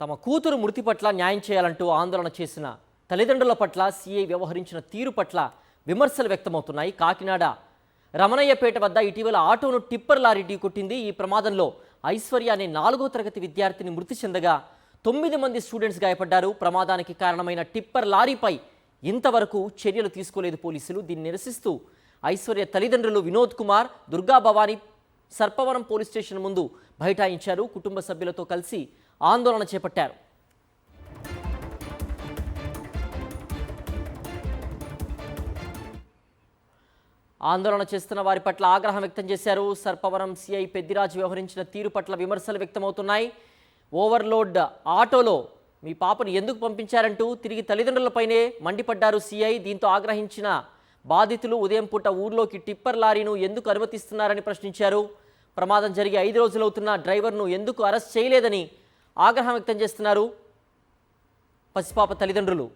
తమ కూతురు మృతి పట్ల న్యాయం చేయాలంటూ ఆందోళన చేసిన తల్లిదండ్రుల పట్ల సీఐ వ్యవహరించిన తీరు పట్ల విమర్శలు వ్యక్తమవుతున్నాయి. కాకినాడ రమణయ్యపేట వద్ద ఇటీవల ఆటోను టిప్పర్ లారీ ఢీకొట్టింది. ఈ ప్రమాదంలో ఐశ్వర్య అనే 4వ తరగతి విద్యార్థిని మృతి చెందగా 9 మంది స్టూడెంట్స్ గాయపడ్డారు. ప్రమాదానికి కారణమైన టిప్పర్ లారీపై ఇంతవరకు చర్యలు తీసుకోలేదు పోలీసులు. దీన్ని నిరసిస్తూ ఐశ్వర్య తల్లిదండ్రులు వినోద్ కుమార్, దుర్గా భవానీ సర్పవరం పోలీస్ స్టేషన్ ముందు బైఠాయించారు. కుటుంబ సభ్యులతో కలిసి ఆందోళన చేపట్టారు. ఆందోళన చేస్తున్న వారి పట్ల ఆగ్రహం వ్యక్తం చేశారు. సర్పవరం సిఐ పెద్దిరాజు వ్యవహరించిన తీరు పట్ల విమర్శలు వ్యక్తమవుతున్నాయి. ఓవర్లోడ్ ఆటోలో మీ పాపను ఎందుకు పంపించారంటూ తిరిగి తల్లిదండ్రులపైనే మండిపడ్డారు సిఐ. దీంతో ఆగ్రహించిన బాధితులు ఉదయం పూట ఊర్లోకి టిప్పర్ లారీను ఎందుకు అనుమతిస్తున్నారని ప్రశ్నించారు. ప్రమాదం జరిగి 5 రోజులవుతున్న డ్రైవర్ను ఎందుకు అరెస్ట్ చేయలేదని ఆగ్రహం వ్యక్తం చేస్తున్నారు పసిపాప తల్లిదండ్రులు.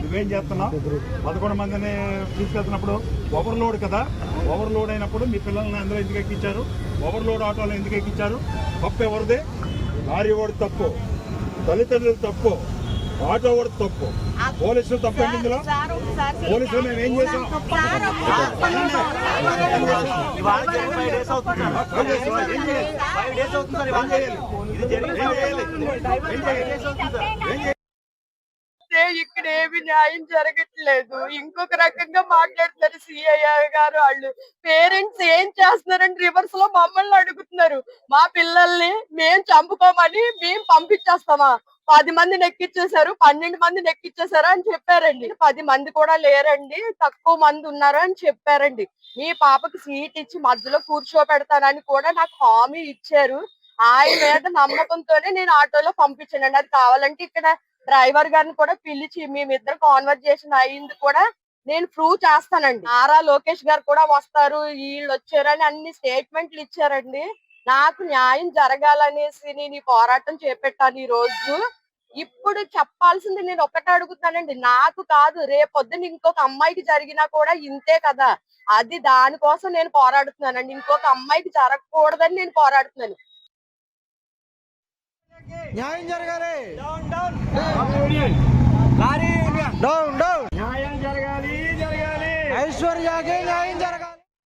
నువ్వేం చేస్తున్నావు? 11 మందిని తీసుకెళ్తున్నప్పుడు ఓవర్లోడ్ కదా, ఓవర్లోడ్ అయినప్పుడు మీ పిల్లల్ని అందరూ ఎందుకు ఎక్కించారు? ఓవర్లోడ్ ఆటోలో ఎందుకు ఎక్కించారు? తప్పు ఎవరిదే? లారీ వాడు తప్పు, తల్లిదండ్రులు తప్పు, ఆటో వాడు తప్పు, పోలీసులు తప్పు. ఇందులో పోలీసులు మేము ఏం చేసాం? ఇక్కడ ఏమి న్యాయం జరగట్లేదు. ఇంకొక రకంగా మాట్లాడుతున్నారు సిఐ గారు. వాళ్ళు పేరెంట్స్ ఏం చేస్తున్నారని రివర్స్ లో మమ్మల్ని అడుగుతున్నారు. మా పిల్లల్ని మేము చంపుకోమని మేము పంపించేస్తామా? 10 మందిని ఎక్కిచ్చేసారు, 12 మందిని ఎక్కిచ్చేసారు అని చెప్పారండి. 10 మంది కూడా లేరండి, తక్కువ మంది ఉన్నారు అని చెప్పారండి. మీ పాపకి సీట్ ఇచ్చి మధ్యలో కూర్చోబెడతానని కూడా నాకు హామీ ఇచ్చారు. ఆయన మీద నమ్మకంతోనే నేను ఆటోలో పంపించానండి. అది కావాలంటే ఇక్కడ డ్రైవర్ గారిని కూడా పిలిచి మేమిద్దరు కాన్వర్జేషన్ అయింది కూడా నేను ప్రూవ్ చేస్తానండి. నారా లోకేష్ గారు కూడా వస్తారు, వీళ్ళు వచ్చారని అన్ని స్టేట్మెంట్లు ఇచ్చారండి. నాకు న్యాయం జరగాలనేసి నేను ఈ పోరాటం చేపట్టాను ఈ రోజు. ఇప్పుడు చెప్పాల్సింది నేను ఒకటే అడుగుతానండి, నాకు కాదు రేపొద్దున ఇంకొక అమ్మాయికి జరిగినా కూడా ఇంతే కదా. అది దానికోసం నేను పోరాడుతున్నానండి. ఇంకొక అమ్మాయికి జరగకూడదని నేను పోరాడుతున్నాను. న్యాయం జరగాలి. న్యాయం జరగాలి. ఐశ్వర్యకి న్యాయం జరగాలి.